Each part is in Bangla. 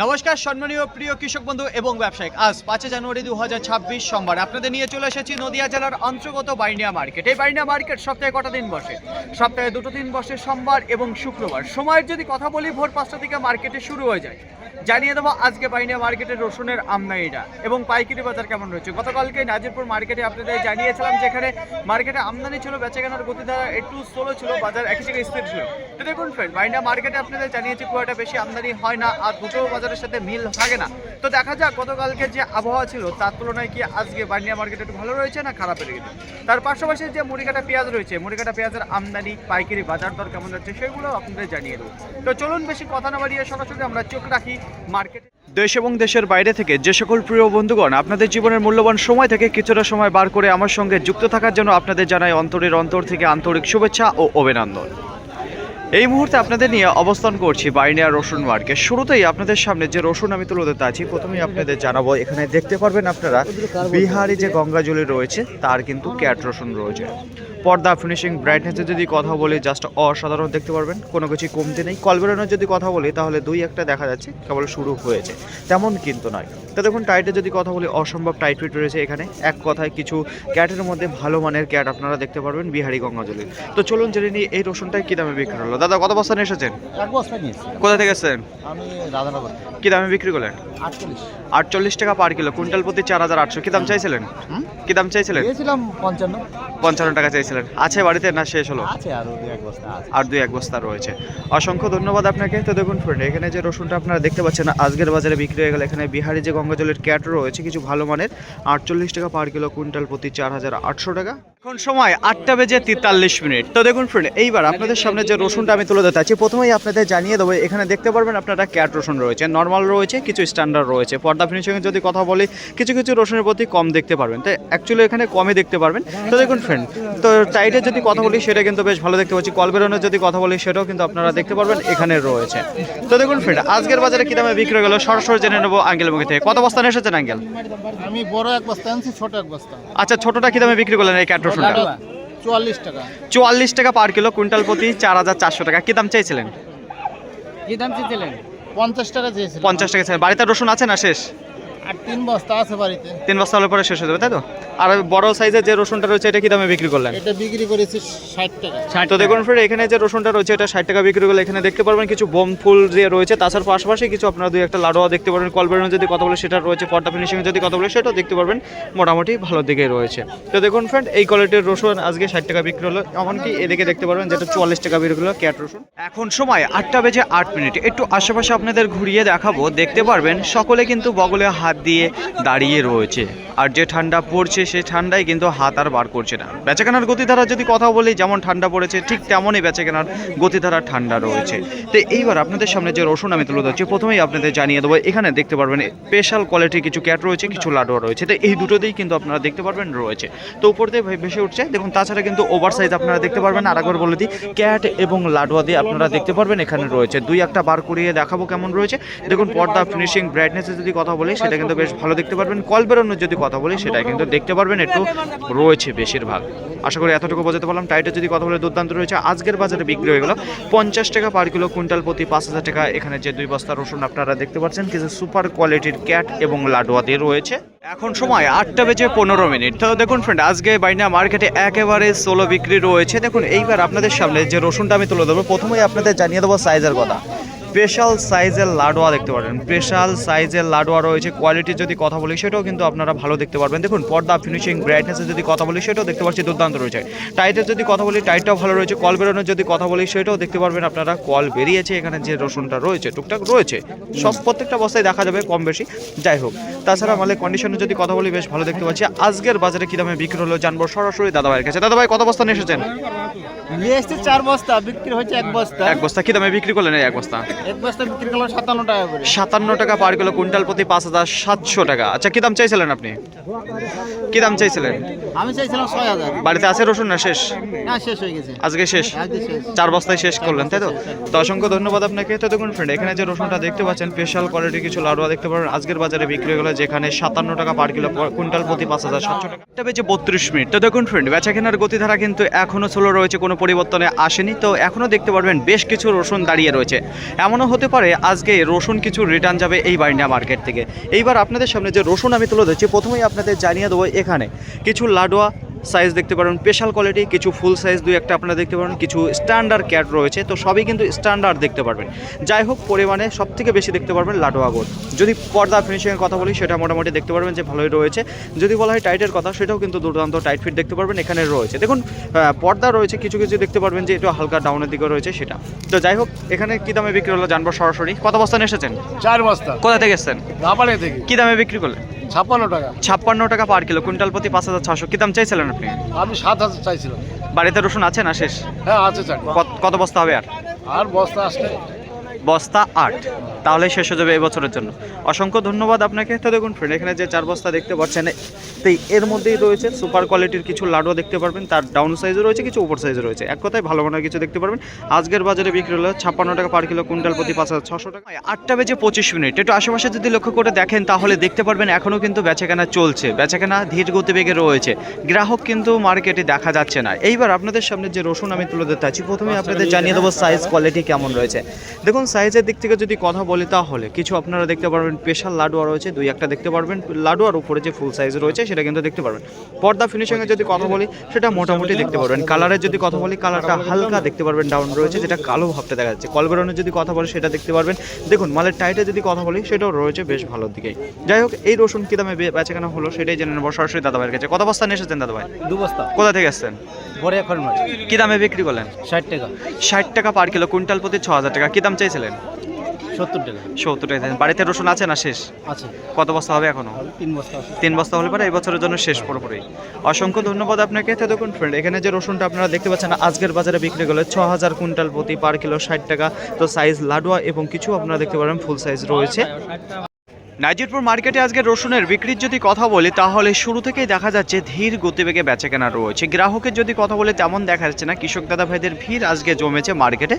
নমস্কার সম্মানীয় প্রিয় কৃষক বন্ধু এবং ব্যবসায়িক। আজ 5 জানুয়ারি 2026 সোমবার আপনাদের নিয়ে চলে এসেছি নদিয়া জেলার অন্তর্গত বাইনিয়া মার্কেট। এই বাইনিয়া মার্কেট সপ্তাহে কটা দিন বসে? সপ্তাহে দুটো দিন বসে, সোমবার এবং শুক্রবার। সময়ের যদি কথা বলি, ভোর 5টা থেকে মার্কেটে শুরু হয়ে যায়। জানিয়ে দেবো আজকে বাইনিয়া মার্কেটের রসুনের আমদানিটা এবং পাইকারি বাজার কেমন রয়েছে। গতকালকে নাজিরপুর মার্কেটে আপনাদের জানিয়েছিলাম যেখানে মার্কেটে আমদানি ছিল, বেচাকেনার গতিধারা একটু স্লো ছিল, বাজার একই জায়গায় স্থির ছিল। তো দেখুন ফ্রেন্ড, বাইনিয়া মার্কেটে আপনাদের জানিয়েছি খুব একটা বেশি আমদানি হয় না, আর দুটো বাজারের সাথে মিল থাকে না। তো দেখা যাক গতকালকে যে আবহাওয়া ছিল তার তুলনায় কি আজকে বাইনিয়া মার্কেট একটু ভালো রয়েছে না খারাপের দিকে। তার পাশাপাশি যে মুড়িকাটা পেঁয়াজ রয়েছে, মুড়িকাটা পেঁয়াজের আমদানি, পাইকারি বাজার দর কেমন যাচ্ছে সেগুলো আপনাদের জানিয়ে দেবো। তো চলুন বেশি কথা না বাড়িয়ে সরাসরি আমরা চোখ রাখি মার্কেটে। দেশ এবং দেশের বাইরে থেকে যে সকল প্রিয় বন্ধুগণ আপনাদের জীবনের মূল্যবান সময় থেকে কিছুটা সময় বার করে আমার সঙ্গে যুক্ত থাকার জন্য আপনাদের জানাই অন্তরের অন্তর থেকে আন্তরিক শুভেচ্ছা ও অভিনন্দন। এই মুহূর্তে আপনাদের নিয়ে অবস্থান করছি বাইনিয়া রসুন মার্কেট। শুরুতেই আপনাদের সামনে যে রসুন আমি তুলে ধরতে আছি, প্রথমেই আপনাদের জানাবো এখানে দেখতে পারবেন আপনারা বিহারি যে গঙ্গাজলি রয়েছে তার কিন্তু ক্যাট রসুন রয়েছে। পর্দা, ফিনিশিং, ব্রাইটনেসের যদি কথা বলি জাস্ট অসাধারণ দেখতে পারবেন, কোনো কিছু কমতে নেই। কল বেরোনোর যদি কথা বলি তাহলে দুই একটা দেখা যাচ্ছে, কেবল শুরু হয়েছে, তেমন কিন্তু নয়। তো দেখুন টাইটের যদি কথা বলি অসম্ভব টাইট ফিট রয়েছে এখানে। এক কথায় কিছু ক্যাটের মধ্যে ভালো মানের ক্যাট আপনারা দেখতে পারবেন বিহারি গঙ্গাজলি। তো চলুন জেনে নিই এই রসুনটা কী দামে বিক্রি হলো। দাদা কত বস্তা নিয়ে এসেছেন? এক বস্তা নিয়েছি। কোথা থেকে এসেছেন? আমি রাধানগর। কী দামে বিক্রি করলেন? 48 টাকা পার কিলো, কুইন্টাল প্রতি 4800। কী দাম চাইছিলেন? কী দাম চাইছিলেন? দিয়েছিলাম 55 টাকা চাইছিলেন। আছে বাড়িতে না শেষ হলো? আছে, আর এক বস্তা আছে। আর দুই এক বস্তা রয়েছে। অসংখ্য ধন্যবাদ আপনাকে। তো দেখুন ফ্রেন্ড, এখানে যে রসুনটা আপনারা দেখতে পাচ্ছেন আজকের বাজারে বিক্রি হয়ে গেল। এখানে বিহারি যে গঙ্গাজলের ক্যাট রয়েছে কিছু ভালো মানের, 48 টাকা পার কিলো, কুইন্টাল প্রতি 4800 টাকা। এখন সময় 8:43। তো দেখুন ফ্রেন্ড, এইবার আপনাদের সামনে যে রসুনটা আমি তুলে ধরতে আছি, প্রথমেই আপনাদের জানিয়ে দেবো এখানে দেখতে পারবেন আপনারা ক্যাট রসুন রয়েছে, নর্মাল রয়েছে, কিছু স্ট্যান্ডার্ড রয়েছে। পর্দা ফিনিশিংয়ের যদি কথা বলি কিছু কিছু রসুনের প্রতি কম দেখতে পারবেন, তো অ্যাকচুয়ালি এখানে কমে দেখতে পারবেন। তো দেখুন ফ্রেন্ড, তো টাইটের যদি কথা বলি সেটা কিন্তু বেশ ভালো দেখতে পাচ্ছি। কল বেরোনোর যদি কথা বলি সেটাও কিন্তু আপনারা দেখতে পারবেন এখানে রয়েছে। তো দেখুন ফ্রেন্ড, আজকের বাজারে কী দামে বিক্রি হয়ে গেল সরাসরি জেনে নেবো আঙ্কেলের মুখে থেকে। কত বস্তা নিয়ে এসেছেন আঙ্কেল? আমি বড় এক বস্তা আনছি, ছোট এক বস্তা। আচ্ছা, ছোটটা কী দামে বিক্রি করলেন এই ক্যাট রসুনটা? 44 টাকা। 44 টাকা পার কিলো, কুইন্টাল প্রতি 4400 টাকা। কী দাম চাইছিলেন? 50 টাকা চেয়েছিলাম। 50 টাকা চাই। বাড়িতে রসুন আছে না শেষ? আর 3 বস্তা আছে বাড়িতে। 3 বস্তা হলে পরে শেষ হয়ে যাবে, তাই তো? আর বড় সাইজের যে রসুনটা রয়েছে এটা কি দামে বিক্রি করলেন? এটা বিক্রি করেছি 60 টাকা। তো দেখুন ফ্রেন্ড, এখানে যে রসুনটা রয়েছে এটা 60 টাকা বিক্রি করলে। এখানে দেখতে পারবেন কিছু বোম ফুল যে রয়েছে, তাছাড়া পাশাপাশি কিছু আপনারা দুই একটা লাডুয়া দেখতে পারবেন। কলবেরন যদি কথা বলে সেটা রয়েছে, পর্দা ফিনিশিং যদি কথা বলে সেটাও দেখতে পারবেন, মোটামুটি ভালো দিকে রয়েছে। তো দেখুন ফ্রেন্ড, এই কোয়ালিটির রসুন আজকে 60 টাকা বিক্রি হলো। এমনকি এদিকে দেখতে পারবেন যেটা 44 টাকা বিক্রি হলো ক্যাট রসুন। এখন সময় 8:08। একটু আশেপাশে আপনাদের ঘুরিয়ে দেখাবো, দেখতে পারবেন সকলে কিন্তু বগলে হাত দিয়ে দাঁড়িয়ে রয়েছে। আর যে ঠান্ডা পড়ছে সেই ঠান্ডায় কিন্তু হাত আর বার করছে না। বেচাকেনার গতিধারা যদি কথা বলি, যেমন ঠান্ডা পড়েছে ঠিক তেমনই বেচাকেনার গতিধারা ঠান্ডা রয়েছে। তো এইবার আপনাদের সামনে যে রসুন আমি তুলে ধরছি, প্রথমেই আপনাদের জানিয়ে দেবো এখানে দেখতে পারবেন স্পেশাল কোয়ালিটির কিছু ক্যাট রয়েছে, কিছু লাডুয়া রয়েছে। তো এই দুটোতেই কিন্তু আপনারা দেখতে পারবেন রয়েছে। তো উপর দিয়ে ভেসে উঠছে দেখুন। তাছাড়া কিন্তু ওভার সাইজ আপনারা দেখতে পারবেন। আর একবার বলে দিই, ক্যাট এবং লাডুয়া দিয়ে আপনারা দেখতে পারবেন এখানে রয়েছে। দুই একটা বার করিয়ে দেখাবো কেমন রয়েছে। দেখুন পর্দা, ফিনিশিং, ব্রাইটনেসের যদি কথা বলি সেটা কিন্তু বেশ ভালো দেখতে পারবেন। কল বেরোনোর যদি কথা বলি সেটা কিন্তু দেখতে পারবেন একটু রয়েছে বেশিরভাগ। আশা করি এতটুকু বোঝাতে পারলাম। টাইটের যদি কথা বলে দুর্দান্ত রয়েছে। আজকের বাজারে বিক্রি হয়ে গেল 50 টাকা পার কিলো, কুইন্টাল প্রতি 5000 টাকা। এখানে যে 2 বস্তা রসুন আপনারা দেখতে পাচ্ছেন কিছু সুপার কোয়ালিটির ক্যাট এবং লাডুয়া দিয়ে রয়েছে। এখন সময় 8:15। তো দেখুন ফ্রেন্ড, আজকে বাইনা মার্কেটে একেবারে সোলো বিক্রি রয়েছে। দেখুন এইবার আপনাদের সামনে যে রসুনটা আমি তুলে দেবো, প্রথমেই আপনাদের জানিয়ে দেবো সাইজের কথা। স্পেশাল সাইজের লাডুয়া দেখতে পারেন, স্পেশাল সাইজের লাডুয়া রয়েছে। কোয়ালিটির যদি কথা বলি সেটাও কিন্তু আপনারা ভালো দেখতে পারবেন। দেখুন পর্দা, ফিনিশিং, ব্রাইটনেসের যদি কথা বলি সেটাও দেখতে পাচ্ছি দুর্দান্ত রয়েছে। টাইটের যদি কথা বলি টাইটটাও ভালো রয়েছে। কল বেরোনোর যদি কথা বলি সেটাও দেখতে পারবেন আপনারা। কল বেরিয়েছে এখানে যে রসুনটা রয়েছে টুকটাক রয়েছে, সব প্রত্যেকটা বস্তায় দেখা যাবে কম বেশি, যাই হোক। তাছাড়া মালের কন্ডিশনের যদি কথা বলি বেশ ভালো দেখতে পাচ্ছি। আজকের বাজারে কী দামে বিক্রি হলো জানবো সরাসরি দাদাভাইয়ের কাছে। দাদাভাই কত বস্তা নিয়ে এসেছেন? নিয়ে এসেছি 4 বস্তা, বিক্রি হয়েছে এক বস্তা। এক বস্তা কী দামে বিক্রি করলেন? এক বস্তা বিক্রি করলাম 57 টাকা করে। 57 টাকা পার কিলো, কুইন্টাল প্রতি 5700 টাকা। আচ্ছা, কি দাম চাইছিলেন আপনি? কি দাম চাইছিলেন? আমি চাইছিলাম 6000। বাড়িতে আছে রসুন না শেষ? না, শেষ হয়ে গেছে। আজকে শেষ? 4 বস্তায় শেষ করলেন, তাই তো? তো অসংখ্য ধন্যবাদ আপনাকে। তো দেখুন ফ্রেন্ড, এখানে যে রসুনটা দেখতে পাচ্ছেন স্পেশাল কোয়ালিটির কিছু লাডুয়া দেখতে পারেন। আজকের বাজারে বিক্রি হয়ে গেল যেখানে 57 টাকা পার কিলো, কুইন্টাল প্রতি 5700 টাকা। এটা বেজে 32 তো দেখুন ফ্রেন্ড, বেচা কেনার গতিধারা কিন্তু এখনো স্লো রয়েছে, কোনো পরিবর্তনে আসেনি। তো এখনো দেখতে পারবেন বেশ কিছু রসুন দাঁড়িয়ে রয়েছে। এমনও হতে পারে আজকে রসুন কিছু রিটার্ন যাবে এই বাইন্ডা মার্কেট থেকে। এইবার আপনাদের সামনে যে রসুন আমি তুলে ধরছি, প্রথমেই আপনাদের জানিয়ে দেবো এখানে কিছু লাডোয়া সাইজ দেখতে পারেন, স্পেশাল কোয়ালিটি, কিছু ফুল সাইজ দুই একটা আপনারা দেখতে পারেন, কিছু স্ট্যান্ডার্ড ক্যাট রয়েছে। তো সবই কিন্তু স্ট্যান্ডার্ড দেখতে পারবেন। যাই হোক, পরিমাণে সব থেকে বেশি দেখতে পারবেন লাডোয়া গোল। যদি পর্দা ফিনিশিংয়ের কথা বলি সেটা মোটামুটি দেখতে পারবেন যে ভালোই রয়েছে। যদি বলা হয় টাইটের কথা, সেটাও কিন্তু দুর্দান্ত টাইট ফিট দেখতে পারবেন এখানে রয়েছে। দেখুন পর্দা রয়েছে, কিছু কিছু দেখতে পারবেন যে একটু হালকা ডাউনের দিকে রয়েছে সেটা। তো যাই হোক, এখানে কী দামে বিক্রি হলো জানবো সরাসরি। কত বস্তা নিয়ে এসেছেন? 4 বস্তা কোথা থেকে এসেছেন? রাপাড়ে থেকে। কী দামে বিক্রি করলেন? 56 টাকা। 56 টাকা পার কিলো, কুইন্টাল প্রতি 5,600। কী দাম চাইছিলেন আপনি? আমি 7,000 চাইছিলাম। বাড়িতে রসুন আছে না শেষ? হ্যাঁ আছে 4। কত বস্তা হবে আর? আর বস্তা আসলে বস্তা 8, তাহলে শেষ হয়ে যাবে এই বছরের জন্য। অসংখ্য ধন্যবাদ আপনাকে। তো দেখুন ফ্রেন্ড, এখানে যে 4 বস্তা দেখতে পাচ্ছেন, তো এর মধ্যেই রয়েছে সুপার কোয়ালিটির কিছু লাডুয়া দেখতে পারবেন, তার ডাউন সাইজও রয়েছে, কিছু উপর সাইজও রয়েছে। এক কথায় ভালো মানের কিছু দেখতে পারবেন। আজকের বাজারে বিক্রি হলো 56 টাকা পার কিলো, কুইন্টাল প্রতি 5,600 টাকা। 8টা বেজে 25 মিনিট। একটু আশেপাশে যদি লক্ষ্য করে দেখেন তাহলে দেখতে পারবেন এখনও কিন্তু বেচাকেনা চলছে, বেচাকেনা ধীর গতিবেগে রয়েছে, গ্রাহক কিন্তু মার্কেটে দেখা যাচ্ছে না। এইবার আপনাদের সামনে যে রসুন আমি তুলে ধরতে আছি, প্রথমে আপনাদের জানিয়ে দেবো সাইজ কোয়ালিটি কেমন রয়েছে। দেখুন সাইজের দিক থেকে যদি কথা বলি তাহলে কিছু আপনারা দেখতে পারবেন স্পেশাল লাডুয়া রয়েছে, দুই একটা দেখতে পারবেন। লাডুয়ার উপরে যে ফুল সাইজ রয়েছে সেটা কিন্তু দেখতে পারবেন। পর্দা ফিনিশিংয়ে যদি কথা বলি সেটা মোটামুটি দেখতে পারবেন। কালারের যদি কথা বলি, কালারটা হালকা দেখতে পারবেন ডাউন রয়েছে, যেটা কালো ভাবতে দেখা যাচ্ছে। কলবেরনের যদি কথা বলি সেটা দেখতে পারবেন। দেখুন মালের টাইটে যদি কথা বলি সেটাও রয়েছে বেশ ভালোর দিকেই। যাই হোক, এই রসুন কী দামে বেচাকেনা হলো সেটাই জেনে নেবো সরাসরি দাদাভাইয়ের কাছে। কত বস্তা নিয়ে এসেছেন দাদাভাই? 2 বস্তা। কোথা থেকে এসেছেন? পরে এখন মাছ কী দামে বিক্রি করলেন? 60 টাকা। 60 টাকা পার কিলো, কুইন্টাল প্রতি 6,000 টাকা। কী দাম চাইছিলেন? 70 টাকা। 70 টাকা। বাড়িতে রসুন আছে না শেষ? আছে। কত বস্তা হবে এখনো? 3 বস্তা আছে। 3 বস্তা হলে পরে এই বছরের জন্য শেষ পুরোপুরি। অসংখ্য ধন্যবাদ আপনাকে। তো দেখুন ফ্রেন্ড, এখানে যে রসুনটা আপনারা দেখতে পাচ্ছেন আজকের বাজারে বিক্রি করলে 6,000 কুইন্টাল প্রতি পার কিলো 60 টাকা। তো সাইজ লাডুয়া এবং কিছু আপনারা দেখতে পারেন ফুল সাইজ রয়েছে। নাজিরপুর মার্কেটে আজকে রসুনের বিক্রির যদি কথা বলি তাহলে শুরু থেকেই দেখা যাচ্ছে ধীর গতিবেগে বেচাকেনা রয়েছে। গ্রাহকের যদি কথা বলে তেমন দেখা যাচ্ছে না। কৃষক দাদা ভাইদের ভিড় আজকে জমেছে মার্কেটে,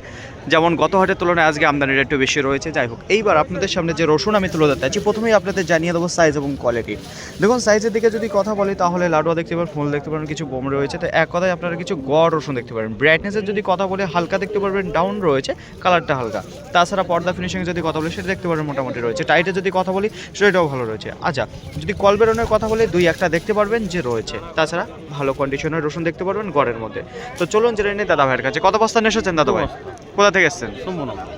যেমন গত হাটের তুলনায় আজকে আমদানির একটু বেশি রয়েছে। যাই হোক, এইবার আপনাদের সামনে যে রসুন আমি তুলে ধরতে চাচ্ছি, প্রথমেই আপনাদের জানিয়ে দেবো সাইজ এবং কোয়ালিটি। দেখুন সাইজের দিকে যদি কথা বলি তাহলে লাডুয়া দেখতে পারেন, ফুল দেখতে পারেন, কিছু বোম রয়েছে। তো এক কথায় আপনারা কিছু গড় রসুন দেখতে পারেন। ব্রাইটনেসের যদি কথা বলি হালকা দেখতে পারবেন, ডাউন রয়েছে, কালারটা হালকা। তাছাড়া পর্দা ফিনিশিং যদি কথা বলি সেটা দেখতে পারেন মোটামুটি রয়েছে। টাইটে যদি কথা বলি সেটাও ভালো রয়েছে। আচ্ছা, যদি কলবেরনের কথা বলে দুই একটা দেখতে পারবেন যে রয়েছে। তাছাড়া ভালো কন্ডিশনের রসুন দেখতে পারবেন গড়ের মধ্যে। তো চলুন জেনে নিই দাদা ভাইয়ের কাছে। কত বস্তা নিয়ে এসেছেন দাদা ভাই? কোথা থেকে এসেছেন?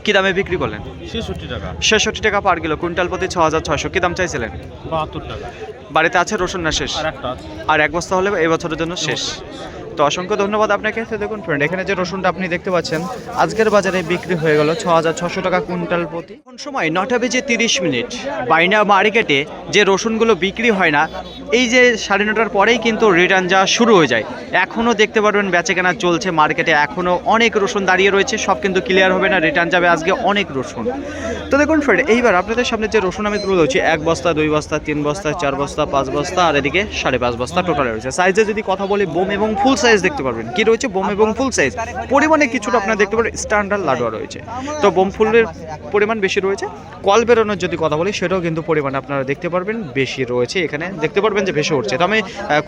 কি দামে বিক্রি করলেন? 66 টাকা। 66 টাকা পার কিলো, কুইন্টাল প্রতি 6,600। কি দাম চাইছিলেন? 72 টাকা। বাড়িতে আছে রসুন না শেষ? আর একটা আছে। আর 1 বস্তা হলে এই বছরের জন্য শেষ। তো অসংখ্য ধন্যবাদ আপনাকে। তো দেখুন ফ্রেন্ড, এখানে যে রসুনটা আপনি দেখতে পাচ্ছেন আজকের বাজারে বিক্রি হয়ে গেল 6,600 টাকা কুইন্টাল প্রতি। কোন সময় 9টা বেজে 30 মিনিট। বাইনা মার্কেটে যে রসুনগুলো বিক্রি হয় না, এই যে 9:30টার পরেই কিন্তু রিটার্ন যাওয়া শুরু হয়ে যায়। এখনও দেখতে পারবেন বেচাকেনা চলছে মার্কেটে, এখনও অনেক রসুন দাঁড়িয়ে রয়েছে, সব কিন্তু ক্লিয়ার হবে না, রিটার্ন যাবে আজকে অনেক রসুন। তো দেখুন ফ্রেন্ড, এইবার আপনাদের সামনে যে রসুন আমি তুলে ধরছি 1 বস্তা, 2 বস্তা, 3 বস্তা, 4 বস্তা, 5 বস্তা, আর এদিকে 5.5 বস্তা টোটালে রয়েছে। সাইজে যদি কথা বলি বোম এবং ফুল সাইজ দেখতে পারবেন। কি রয়েছে? বোম এবং ফুল সাইজ। পরিমাণে কিছুটা আপনারা দেখতে পারেন স্ট্যান্ডার্ড লাডুয়া রয়েছে। তো বোম ফুলের পরিমাণ বেশি রয়েছে। কল বেরোনোর যদি কথা বলি সেটাও কিন্তু পরিমাণ আপনারা দেখতে পারবেন বেশি রয়েছে। এখানে দেখতে পারবেন যে ভেসে উঠছে। তো আমি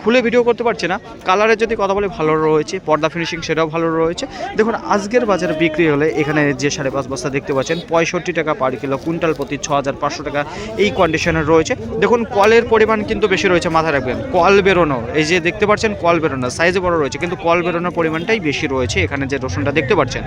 খুলে ভিডিও করতে পারছি না। কালারের যদি কথা বলি ভালো রয়েছে, পর্দা ফিনিশিং সেটাও ভালো রয়েছে। দেখুন আজকের বাজারে বিক্রি হলে এখানে যে 5.5 বস্তা দেখতে পাচ্ছেন 65 টাকা পার কিলো, কুইন্টাল প্রতি 6,500 টাকা এই কন্ডিশনে রয়েছে। দেখুন কলের পরিমাণ কিন্তু বেশি রয়েছে, মাথায় রাখবেন। কল বেরোনো, এই যে দেখতে পাচ্ছেন কল বেরোনো সাইজে বড় রয়েছে, কিন্তু কল বেরোনোর পরিমাণটাই বেশি রয়েছে এখানে যে রসুনটা দেখতে পাচ্ছেন,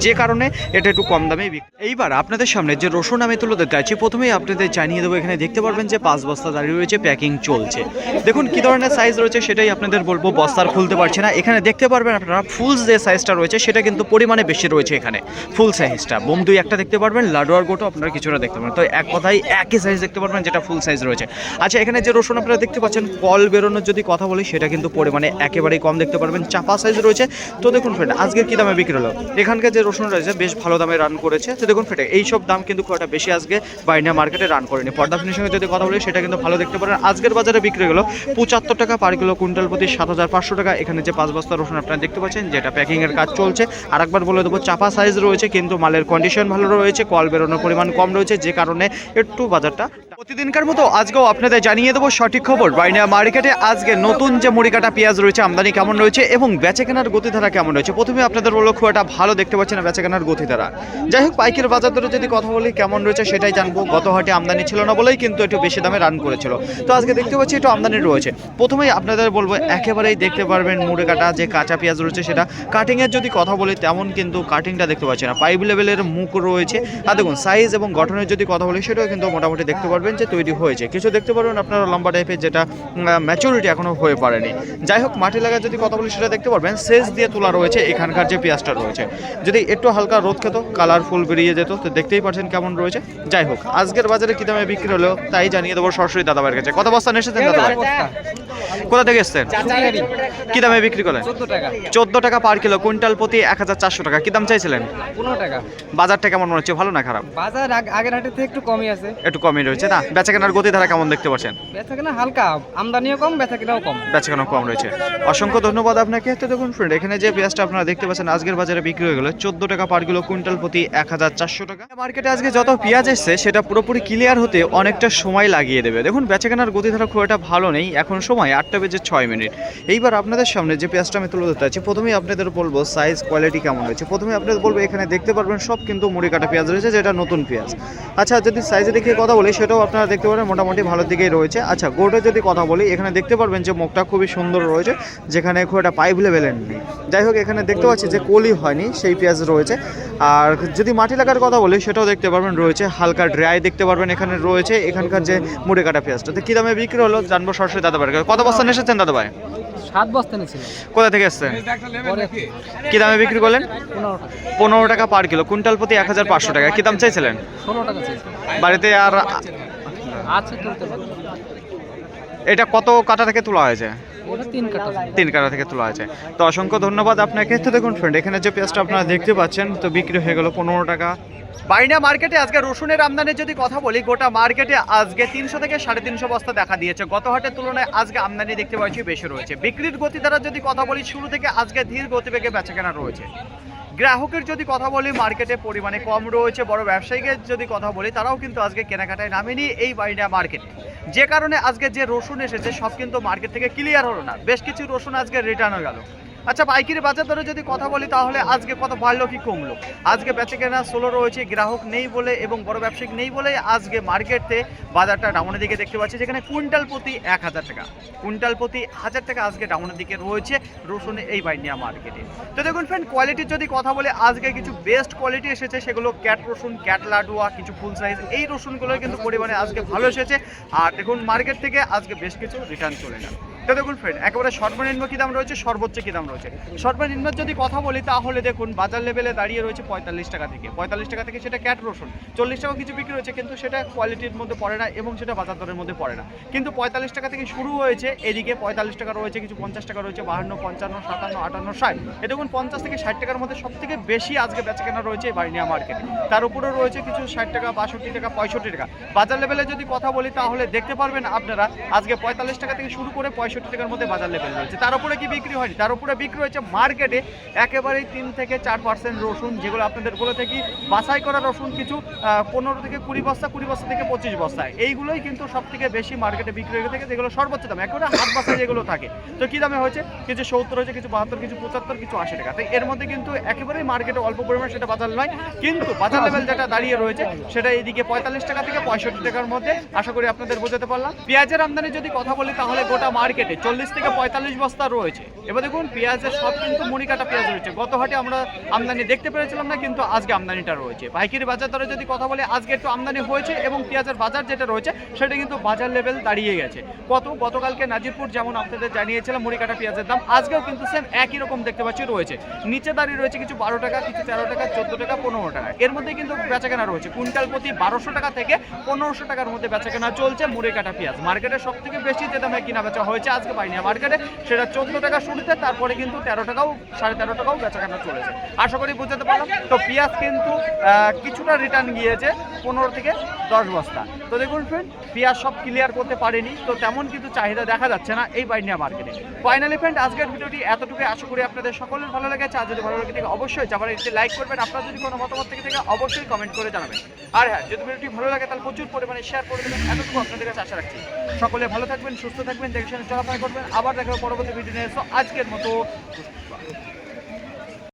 যে কারণে এটা একটু কম দামে বিক্রি। এইবার আপনাদের সামনে যে রসুন আমি তুলে ধরতে চাইছি, প্রথমেই আপনাদের জানিয়ে দেবো এখানে দেখতে পারবেন যে 5 বস্তা দাঁড়িয়ে রয়েছে, প্যাকিং চলছে। দেখুন কী ধরনের সাইজ রয়েছে সেটাই আপনাদের বলবো, বস্তার খুলতে পারছে না। এখানে দেখতে পারবেন আপনারা ফুল যে সাইজটা রয়েছে সেটা কিন্তু পরিমাণে বেশি রয়েছে এখানে, ফুল সাইজটা। বোম 2 একটা দেখতে পারবেন, লাডুয়ার গোটো আপনারা কিছুটা দেখতে পারবেন। তো এক কথায় একই সাইজ দেখতে পারবেন যেটা ফুল সাইজ রয়েছে। আচ্ছা, এখানে যে রসুন আপনারা দেখতে পাচ্ছেন কল বেরোনোর যদি কথা বলি সেটা কিন্তু পরিমাণে একেবারেই কম দেখতে পারবেন, চাপা সাইজ রয়েছে। তো দেখুন ফ্রেন্ড, আজকে কী দামে বিক্রি হলো? এখানকার যে রসুন রয়েছে বেশ ভালো দামে রান করেছে। তো দেখুন ফেটে এইসব দাম কিন্তু খুব একটা বেশি আজকে বাইনা মার্কেটে রান করেনি। পর্দা ফিনিশিংয়ে যদি কথা বলি সেটা কিন্তু ভালো দেখতে পারেন। আজকের বাজারে বিক্রি হলো 75 টাকা পার কিলো, কুইন্টাল প্রতি 7,500 টাকা। এখানে যে 5 বস্তা রসুন আপনারা দেখতে পাচ্ছেন যেটা প্যাকিংয়ের কাজ চলছে। আর একবার বলে দেবো চাপা সাইজ রয়েছে, কিন্তু মালের কন্ডিশন ভালো রয়েছে, কল বেরোনোর পরিমাণ কম রয়েছে, যে কারণে একটু বাজারটা প্রতিদিনকার মতো আজকেও আপনাদের জানিয়ে দেবো সঠিক খবর বাইনা মার্কেটে আজকে নতুন যে মুড়ি কাটা পেঁয়াজ রয়েছে আমদানি কেমন রয়েছে এবং বেচাকেনার গতিধারা কেমন রয়েছে। প্রথমে আপনাদের বললো খুব একটা ভালো দেখতে পাচ্ছেন না বেচাকেনার গতিধারা। যাই হোক পাইকারি বাজার দরে যদি কথা বলি কেমন রয়েছে সেটাই জানবো। গত হাটে আমদানি ছিল না বলেই কিন্তু একটু বেশি দামে রান করেছিল, তো আজকে দেখতে পাচ্ছি একটু আমদানি রয়েছে। প্রথমেই আপনাদের বলবো একেবারেই দেখতে পারবেন মুড়ি কাটা যে কাঁচা পেঁয়াজ রয়েছে সেটা কাটিংয়ের যদি কথা বলি তেমন কিন্তু কাটিংটা দেখতে পাচ্ছি না, পাইপ লেভেলের মুখ রয়েছে। আর দেখুন সাইজ এবং গঠনের যদি কথা বলি সেটাও কিন্তু মোটামুটি দেখতে পারবেন যে তৈরি হয়েছে। কিছু দেখতে পারবেন আপনারা লম্বা টাইপের যেটা ম্যাচুরিটি এখনো হয়ে পারেনি। যাই হোক মাটি লাগা যদি কথা বলি সেটা দেখতে পারবেন সেচ দিয়ে তোলা রয়েছে এখানকার যে পেঁয়াজটা রয়েছে। যদি একটু হালকা রোদ খেত কালারফুল বেরিয়ে যেত, তো দেখতেই পাচ্ছেন কেমন রয়েছে। যাই হোক আজকের বাজারে কি দামে বিক্রি হলো তাই জানিয়ে দেবো সরাসরি দাদাভাইয়ের কাছে। কত বস্তা এসেছেন দাদাভাই? কোথা থেকে এসছেন? কি দামে বিক্রি করলেন? 14 টাকা পার কিলো, কুইন্টাল প্রতি 1400 টাকা। কি দাম চাইছিলেন? 15 টাকা। বাজারটা কেমন মনে হচ্ছে, ভালো না খারাপ? বাজার আগের হাটের থেকে একটু কমই আছে। একটু কমই রয়েছে না? বেচাকেনার গতিধারা কেমন দেখতে পাচ্ছেন? বেচাকেনা হালকা, আমদানিও কম, বেচাকেনাও কম। বেচাকেনা কম রয়েছে। অসংখ্য ধন্যবাদ আপনাকে। তো দেখুন ফ্রেন্ড এখানে যে পেঁয়াজটা আপনারা দেখতে পাচ্ছেন আজকের বাজারে বিক্রি হয়ে গেল 14 টাকা পার কিলো, কুইন্টাল প্রতি 1400 টাকা। মার্কেটে আজকে যত পেঁয়াজ এসছে সেটা পুরোপুরি ক্লিয়ার হতে অনেকটা সময় লাগিয়ে দেবে। দেখুন বেচাকেনার গতিধারা খুব একটা ভালো নেই। এখন সময় 8:06। এইবার আপনাদের সামনে যে পেঁয়াজটা আমি তুলে ধরতে চাচ্ছি প্রথমেই আপনাদের বলবো সাইজ কোয়ালিটি কেমন রয়েছে। প্রথমে আপনাদের বলবো এখানে দেখতে পারবেন সব কিন্তু মুড়ি কাটা পেঁয়াজ রয়েছে যেটা নতুন পেঁয়াজ। আচ্ছা যদি সাইজে দেখে কথা বলি সেটাও আপনারা দেখতে পারেন মোটামুটি ভালো দিকেই রয়েছে। আচ্ছা গোটে যদি কথা বলি এখানে দেখতে পারবেন যে মুখটা খুবই সুন্দর রয়েছে যেখানে খুব একটা পাইপ লেভেলের নেই। যাই হোক এখানে দেখতে পাচ্ছি যে কলি হয়নি সেই পেঁয়াজ রয়েছে। আর যদি মাটি লাগার কথা বলি সেটাও দেখতে পারবেন রয়েছে হালকা ড্রাই দেখতে পারবেন এখানে রয়েছে এখানকার যে মুড়ি কাটা পেঁয়াজটা। তো কী দামে বিক্রি হলো জানবো সরাসরি দাদাভাইয়ের কাছে। কত বস্তা এসেছেন দাদাভাই? 7 বস্তা নিয়েছিল। কোথা থেকে এসছেন? কি দামে বিক্রি করলেন? 15 টাকা পার কিলো, কুইন্টাল প্রতি 1500 টাকা। কি দাম চাইছিলেন? 16 টাকা চাইছিল। বাড়িতে আর আছে তুলতে পারবো। এটা কত কাটা থেকে তোলা হয়েছে? ওটা 3 কাটা। 3 কাটা থেকে তোলা হয়েছে। তো অসংখ্য ধন্যবাদ আপনাকে। তো দেখুন ফ্রেন্ড এখানে যে পেঁয়াজটা আপনারা দেখতে পাচ্ছেন তো বিক্রি হয়ে গেল 15 টাকা। বাইনা মার্কেটে আজকে রসুনের আমদানির যদি কথা বলি গোটা মার্কেটে আজকে 300 থেকে 350 বস্তা দেখা দিয়েছে। গত হাটের তুলনায় আজকে আমদানি দেখতে পাচ্ছি বেশি রয়েছে। বিক্রির গতি দ্বারা যদি কথা বলি শুরু থেকে আজকে ধীর গতিবেগে বেচাকেনা রয়েছে। গ্রাহকের যদি কথা বলি মার্কেটে পরিমাণে কম রয়েছে। বড় ব্যবসায়ীদের যদি কথা বলি তারাও কিন্তু আজকে কেনাকাটায় নামেনি এই বাইনা মার্কেট, যে কারণে আজকে যে রসুন এসেছে সব কিন্তু মার্কেট থেকে ক্লিয়ার হলো না। বেশ কিছু রসুন আজকে রিটার্ন হয়ে গেল। আচ্ছা পাইকারি বাজার দরে যদি কথা বলি তাহলে আজকে কত বাড়লো কি কমলো? আজকে বেচাকেনা স্লো রয়েছে, গ্রাহক নেই বলে এবং বড় ব্যবসায়িক নেই বলে আজকে মার্কেটে বাজারটা ডাউনের দিকে দেখতে পাচ্ছি, যেখানে কুইন্টাল প্রতি 1000 টাকা, কুইন্টাল প্রতি 1000 টাকা আজকে ডাউনের দিকে রয়েছে রসুনের এই বাইনিয়া মার্কেটে। তো দেখুন ফ্রেন্ড কোয়ালিটির যদি কথা বলে আজকে কিছু বেস্ট কোয়ালিটি এসেছে, সেগুলো ক্যাট রসুন, ক্যাট লাডুয়া, কিছু ফুল সাইজ এই রসুনগুলো কিন্তু পরিমাণে আজকে ভালো এসেছে। আর দেখুন মার্কেট থেকে আজকে বেশ কিছু রিটার্ন চলে গেল। তো দেখুন ফ্রেন্ড একেবারে সর্বনিম্ন কী দাম রয়েছে, সর্বোচ্চ কী দাম রয়েছে। সর্বনিম্ন যদি কথা বলি তাহলে দেখুন বাজার লেভেলে দাঁড়িয়ে রয়েছে 45 টাকা থেকে। 45 টাকা থেকে সেটা ক্যাট রসুন, 40 টাকা কিছু বিক্রি হয়েছে কিন্তু সেটা কোয়ালিটির মধ্যে পড়ে না এবং সেটা বাজার দরের মধ্যে পড়ে না। কিন্তু 45 টাকা থেকে শুরু হয়েছে, এদিকে 45 টাকা রয়েছে, কিছু 50 টাকা রয়েছে, 52, 55, 57, 58, 60। এ দেখুন 50 থেকে 60 টাকার মধ্যে সব থেকে বেশি আজকে বেচাকেনা রয়েছে বাইনিয়া মার্কেটে। তার উপরেও রয়েছে কিছু 60 টাকা, 62 টাকা, 65 টাকা। বাজার লেভেলে যদি কথা বলি তাহলে দেখতে পারবেন আপনারা আজকে 45 টাকা থেকে শুরু করে 65 টাকার মধ্যে বাজার লেভেল রয়েছে। তার উপরে কি বিক্রি হয়নি, তার উপরে বিক্রি হয়েছে মার্কেটে একেবারেই 3 থেকে 4% রসুন, যেগুলো আপনাদের বলে থাকি বাছাই করা রসুন, কিছু 15 থেকে 20 বস্তা, 20 বস্তা থেকে 25 বস্তা, এইগুলোই কিন্তু সব থেকে বেশি মার্কেটে বিক্রি হয়ে থাকে, যেগুলো সর্বোচ্চ দাম একেবারে হাত বাছাই যেগুলো থাকে। তো কী দামে হয়েছে, কিছু 70 হয়েছে, কিছু 72, কিছু 75, কিছু 80 টাকা। তো এর মধ্যে কিন্তু একেবারেই মার্কেটে অল্প পরিমাণে সেটা বাজার নয়, কিন্তু বাজার লেভেল যেটা দাঁড়িয়ে রয়েছে সেটা এইদিকে 45 টাকা থেকে 65 টাকার মধ্যে। আশা করি আপনাদের বোঝাতে পারলাম। পেঁয়াজের আমদানি যদি কথা বলি তাহলে গোটা মার্কেটে 40 থেকে 45 বস্তা রয়েছে। এবার দেখুন পেঁয়াজের সব কিন্তু মুড়ি কাটা পেঁয়াজ রয়েছে। গত হাটে আমরা আমদানি দেখতে পেরেছিলাম না, কিন্তু আজকে আমদানিটা রয়েছে। পাইকারি বাজার দরে যদি কথা বলে আজকে একটু আমদানি হয়েছে এবং পেঁয়াজের বাজার যেটা রয়েছে সেটা কিন্তু বাজার লেভেল দাঁড়িয়ে গেছে। গতকালকে নাজিরপুর যেমন আপনাদের জানিয়েছিলাম মুড়ি কাটা পেঁয়াজের দাম, আজকেও কিন্তু সেম একই রকম দেখতে পাচ্ছি রয়েছে। নিচে দাঁড়িয়ে রয়েছে কিছু 12 টাকা, কিছু 13 টাকা, 14 টাকা, 15 টাকা। এর মধ্যে কিন্তু বেচাকেনা রয়েছে কুইন্টাল প্রতি 1200 টাকা থেকে 1500 টাকার মধ্যে বেচাকেনা চলছে মুড়ি কাটা পেঁয়াজ। মার্কেটে সব থেকে বেশি যে দামে কিনা বেচা হয়েছে আজকে পাইনিয়া মার্কেটে, সেটা 14 টাকা শুরুতে, তারপরে কিন্তু 13 টাকাও 13.5 টাকাও বেচাকেনা চলেছে। আশা করি বুঝতে পারলাম। তো পেঁয়াজ কিন্তু কিছুটা রিটার্ন গিয়েছে 15 থেকে 10 বস্তা। তো দেখুন ফ্রেন্ড, পেঁয়াজ সব ক্লিয়ার করতে পারেনি, তো তেমন কিন্তু চাহিদা দেখা যাচ্ছে না এই পাইনিয়া মার্কেটে। ফাইনালি ফ্রেন্ড, আজকের ভিডিওটি এতটুকু। আশা করি আপনাদের সকলের ভালো লেগেছে। আর যদি ভালো লেগে থাকে অবশ্যই যাবার একটি লাইক করবেন। আপনার যদি কোনো মতামত থেকে অবশ্যই কমেন্ট করে জানাবেন। আর হ্যাঁ, যদি ভিডিওটি ভালো লাগে তাহলে প্রচুর পরিমাণে শেয়ার করে দেবেন। এতটুকু আপনাদের কাছে আশা রাখছি। সকলে ভালো থাকবেন, সুস্থ থাকবেন, দেখে শুনে চলাফেরা করবেন। আবার দেখা হবে পরবর্তী ভিডিও নিয়ে। আজকের মতো